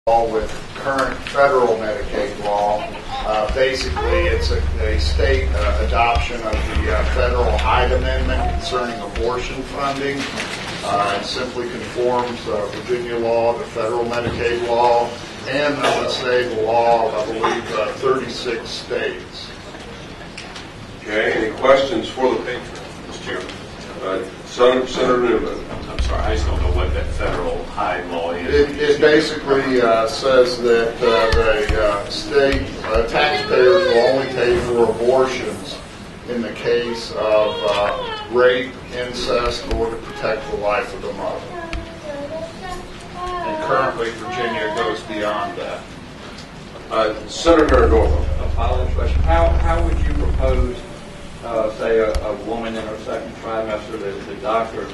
with current federal Medicaid law. Basically, it's a state adoption of the federal Hyde Amendment concerning abortion funding. It simply conforms Virginia law to federal Medicaid law and the law of, I believe, 36 states. Okay, any questions for the patron, Mr. Chairman? Senator Newman. I'm sorry, I just don't know what that federal Hyde law is. It basically says that the state taxpayers will only pay for abortions in the case of rape, incest, or to protect the life of the mother. And currently, Virginia goes beyond that. Senator Northam. A follow-up question. How would you propose, say, a woman in her second trimester, the doctor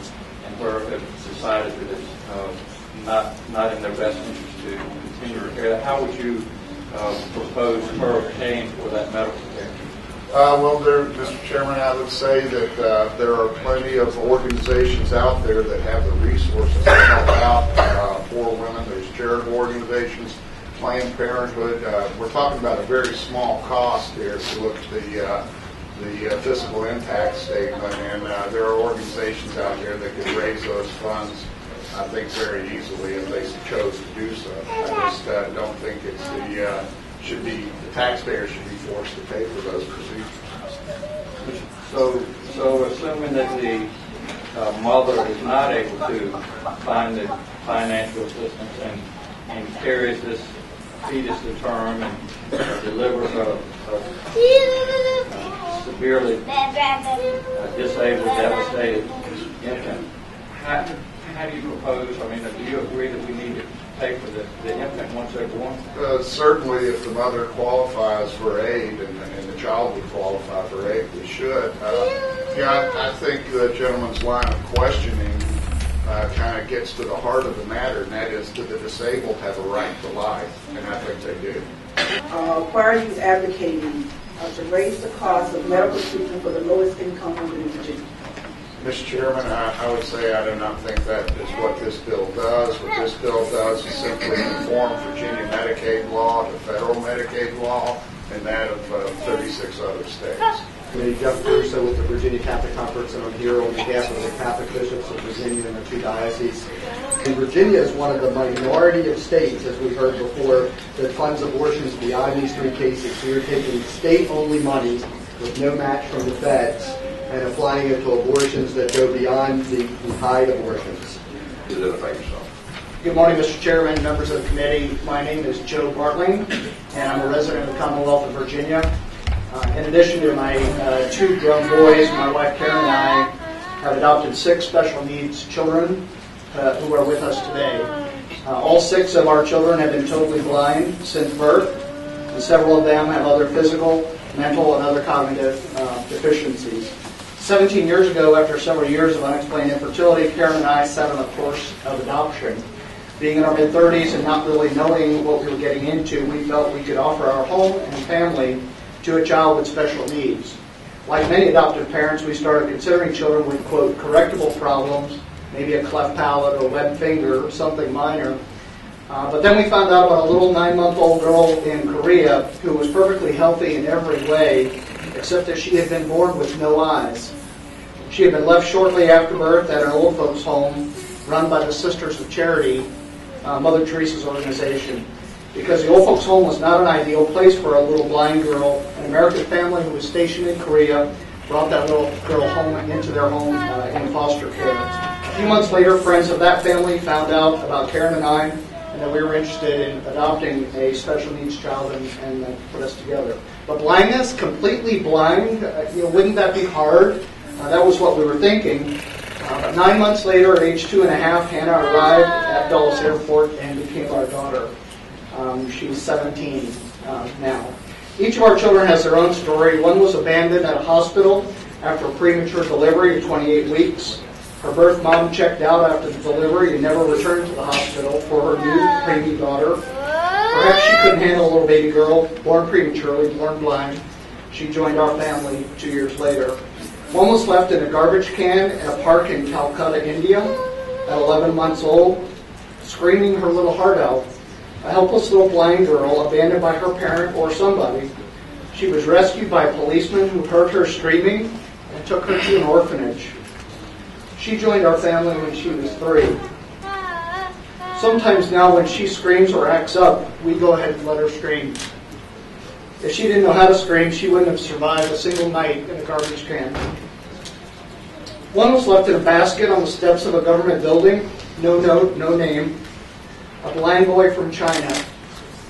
and her have decided that it's not in their best interest to continue her care? How would you propose her paying for that medical care? Well, Mr. Chairman, I would say that there are plenty of organizations out there that have the resources to help out poor women. There's charitable organizations, Planned Parenthood. We're talking about a very small cost here if you look at the fiscal impact statement, and there are organizations out there that could raise those funds, I think, very easily if they chose to do so. I just don't think it's the taxpayers should be forced to pay for those procedures. So assuming that the mother is not able to find the financial assistance and carries this fetus to term and delivers a severely disabled, devastated infant, how do you propose, do you agree that we need to pay for the infant once they're born? Certainly, if the mother qualifies for aid and the child would qualify for aid, we should. I think the gentleman's line of questioning kind of gets to the heart of the matter, and that is, do the disabled have a right to life? And I think they do. Why are you advocating to raise the cost of medical treatment for the lowest income women in Virginia? Mr. Chairman, I would say I do not think that is what this bill does. What this bill does is simply conform Virginia Medicaid law to federal Medicaid law and that of 36 other states. Jeff Caruso with the Virginia Catholic Conference, and I'm here on behalf of the Catholic bishops of Virginia and the two dioceses. And Virginia is one of the minority of states, as we heard before, that funds abortions beyond these three cases. We are taking state-only money with no match from the feds and applying it to abortions that go beyond the Hyde abortions. Identify yourself. Good morning, Mr. Chairman, members of the committee. My name is Joe Bartling, and I'm a resident of the Commonwealth of Virginia. In addition to my two grown boys, my wife Karen and I have adopted 6 special needs children who are with us today. All 6 of our children have been totally blind since birth, and several of them have other physical, mental, and other cognitive deficiencies. 17 years ago, after several years of unexplained infertility, Karen and I set on a course of adoption. Being in our mid-30s and not really knowing what we were getting into, we felt we could offer our home and family to a child with special needs. Like many adoptive parents, we started considering children with, quote, correctable problems, maybe a cleft palate or webbed finger or something minor. But then we found out about a little 9-month-old girl in Korea who was perfectly healthy in every way, except that she had been born with no eyes. She had been left shortly after birth at an old folks' home run by the Sisters of Charity, Mother Teresa's organization. Because the old folks' home was not an ideal place for a little blind girl, an American family who was stationed in Korea brought that little girl home into their home in foster care. A few months later, friends of that family found out about Karen and I, and that we were interested in adopting a special needs child and put us together. But blindness, completely blind, wouldn't that be hard? That was what we were thinking. But 9 months later, at age 2.5, Hannah arrived at Dulles Airport and became our daughter. She's 17 now. Each of our children has their own story. One was abandoned at a hospital after a premature delivery at 28 weeks. Her birth mom checked out after the delivery and never returned to the hospital for her new preemie daughter. Perhaps she couldn't handle a little baby girl, born prematurely, born blind. She joined our family 2 years later. One was left in a garbage can in a park in Calcutta, India, at 11 months old, screaming her little heart out. a helpless little blind girl abandoned by her parent or somebody. She was rescued by a policeman who heard her screaming and took her to an orphanage. She joined our family when she was 3. Sometimes now when she screams or acts up, we go ahead and let her scream. If she didn't know how to scream, she wouldn't have survived a single night in a garbage can. One was left in a basket on the steps of a government building, no note, no name, a blind boy from China.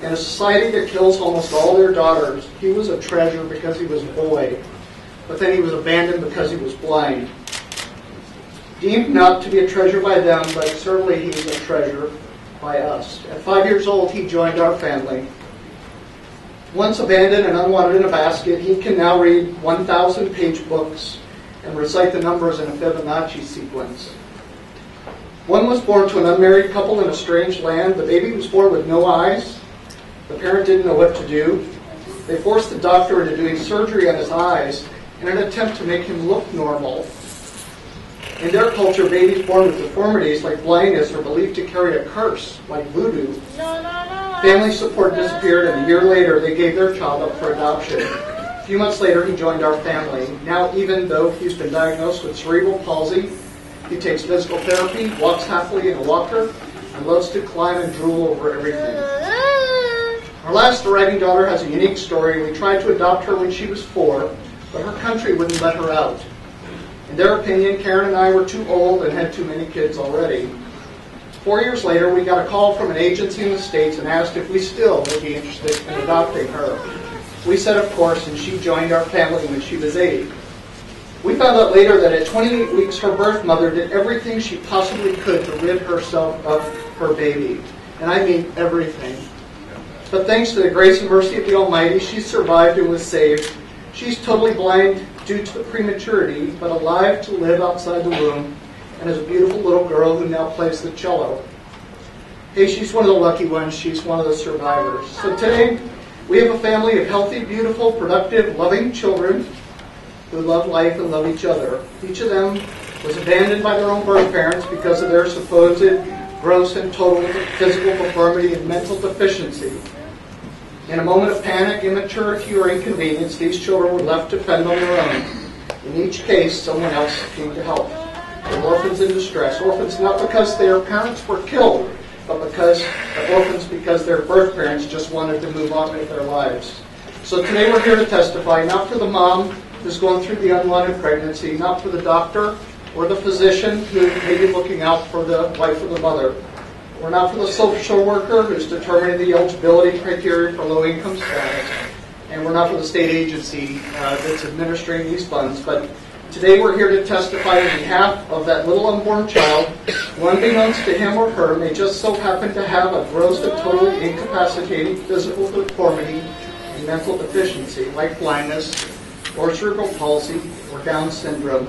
In a society that kills almost all their daughters, he was a treasure because he was a boy, but then he was abandoned because he was blind. Deemed not to be a treasure by them, but certainly he was a treasure by us. At 5 years old, he joined our family. Once abandoned and unwanted in a basket, he can now read 1,000-page books and recite the numbers in a Fibonacci sequence. One was born to an unmarried couple in a strange land. The baby was born with no eyes. The parent didn't know what to do. They forced the doctor into doing surgery on his eyes in an attempt to make him look normal. In their culture, babies born with deformities like blindness are believed to carry a curse, like voodoo. Family support disappeared, and a year later, they gave their child up for adoption. A few months later, he joined our family. Now, even though he's been diagnosed with cerebral palsy, he takes physical therapy, walks happily in a walker, and loves to climb and drool over everything. Our last arriving daughter has a unique story. We tried to adopt her when she was 4, but her country wouldn't let her out. In their opinion, Karen and I were too old and had too many kids already. 4 years later, we got a call from an agency in the States and asked if we still would be interested in adopting her. We said of course, and she joined our family when she was 8. We found out later that at 28 weeks, her birth mother did everything she possibly could to rid herself of her baby. And I mean everything. But thanks to the grace and mercy of the Almighty, she survived and was saved. She's totally blind due to the prematurity, but alive to live outside the womb, and is a beautiful little girl who now plays the cello. Hey, she's one of the lucky ones. She's one of the survivors. So today, we have a family of healthy, beautiful, productive, loving children who love life and love each other. Each of them was abandoned by their own birth parents because of their supposed gross and total physical deformity and mental deficiency. In a moment of panic, immaturity, or inconvenience, these children were left to fend on their own. In each case, someone else came to help. They're orphans in distress. Orphans not because their parents were killed, but orphans because their birth parents just wanted to move on with their lives. So today we're here to testify, not for the mom who's going through the unwanted pregnancy, not for the doctor or the physician who may be looking out for the wife or the mother. We're not for the social worker who's determining the eligibility criteria for low-income status. And we're not for the state agency that's administering these funds. But today we're here to testify on behalf of that little unborn child who, unbeknownst to him or her, may just so happen to have a gross and totally incapacitating physical deformity and mental deficiency, like blindness, or cerebral palsy, or Down syndrome,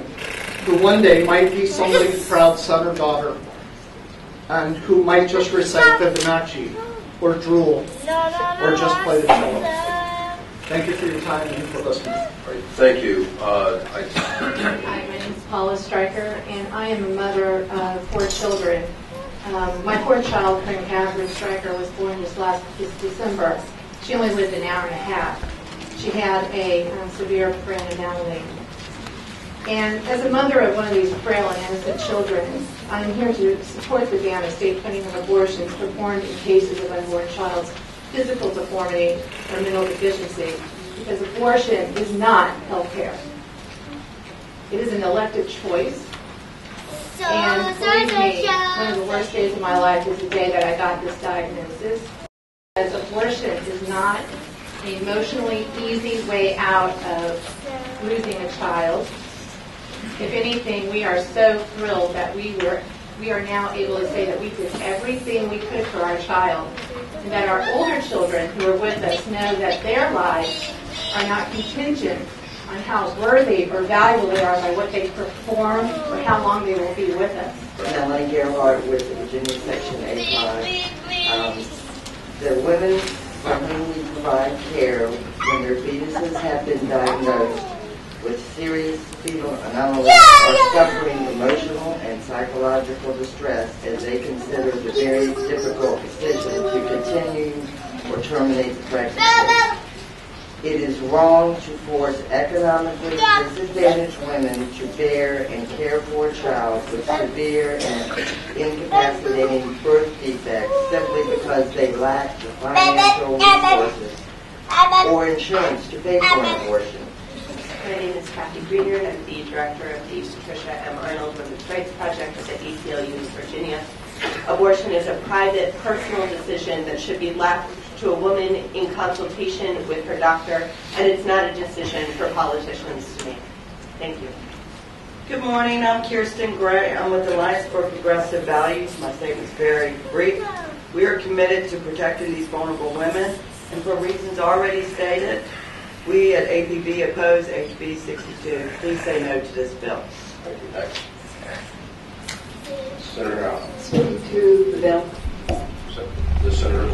who one day might be somebody's proud son or daughter, and who might just recite Fibonacci, or drool, or just play the cello. Thank you for your time and for listening. Thank you. Hi, my name is Paula Stryker, and I am a mother of 4 children. My 4th child, Catherine Stryker, was born this December. She only lived an hour and a half. She had a severe brain anomaly. And as a mother of one of these frail and innocent children, I'm here to support the ban of state funding of abortions performed in cases of unborn child's physical deformity or mental deficiency, because abortion is not health care. It is an elective choice. And believe me, one of the worst days of my life is the day that I got this diagnosis. As abortion is not an emotionally easy way out of losing a child. If anything, we are so thrilled that we are now able to say that we did everything we could for our child, and that our older children who are with us know that their lives are not contingent on how worthy or valuable they are by what they perform or how long they will be with us. Melanie Gerhardt with the Virginia Section 85. The women for whom we provide care when their fetuses have been diagnosed with serious fetal anomalies are suffering emotional and psychological distress as they consider the very difficult decision to continue or terminate the pregnancy. It is wrong to force economically disadvantaged women to bear and care for a child with severe and incapacitating birth defects simply because they lack the financial resources or insurance to pay for an abortion. My name is Kathy Greener, and I'm the director of the Patricia M. Arnold Women's Rights Project at the ACLU in Virginia. Abortion is a private, personal decision that should be left to a woman in consultation with her doctor, and it's not a decision for politicians to make. Thank you. Good morning. I'm Kirsten Gray. I'm with the Alliance for Progressive Values. My statement's very brief. We are committed to protecting these vulnerable women, and for reasons already stated, we at APB oppose HB 62. Please say no to this bill. Thank you. Next. Senator Allen. Speak to the bill. The senator.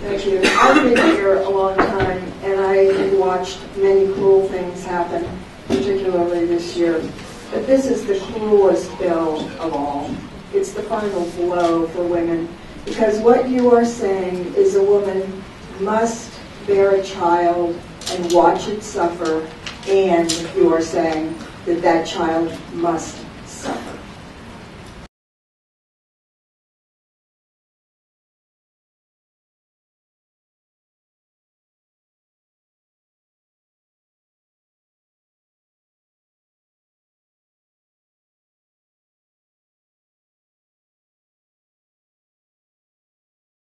Thank you. I've been here a long time, and I have watched many cruel things happen, particularly this year. But this is the cruelest bill of all. It's the final blow for women, because what you are saying is a woman must bear a child and watch it suffer, and you are saying that that child must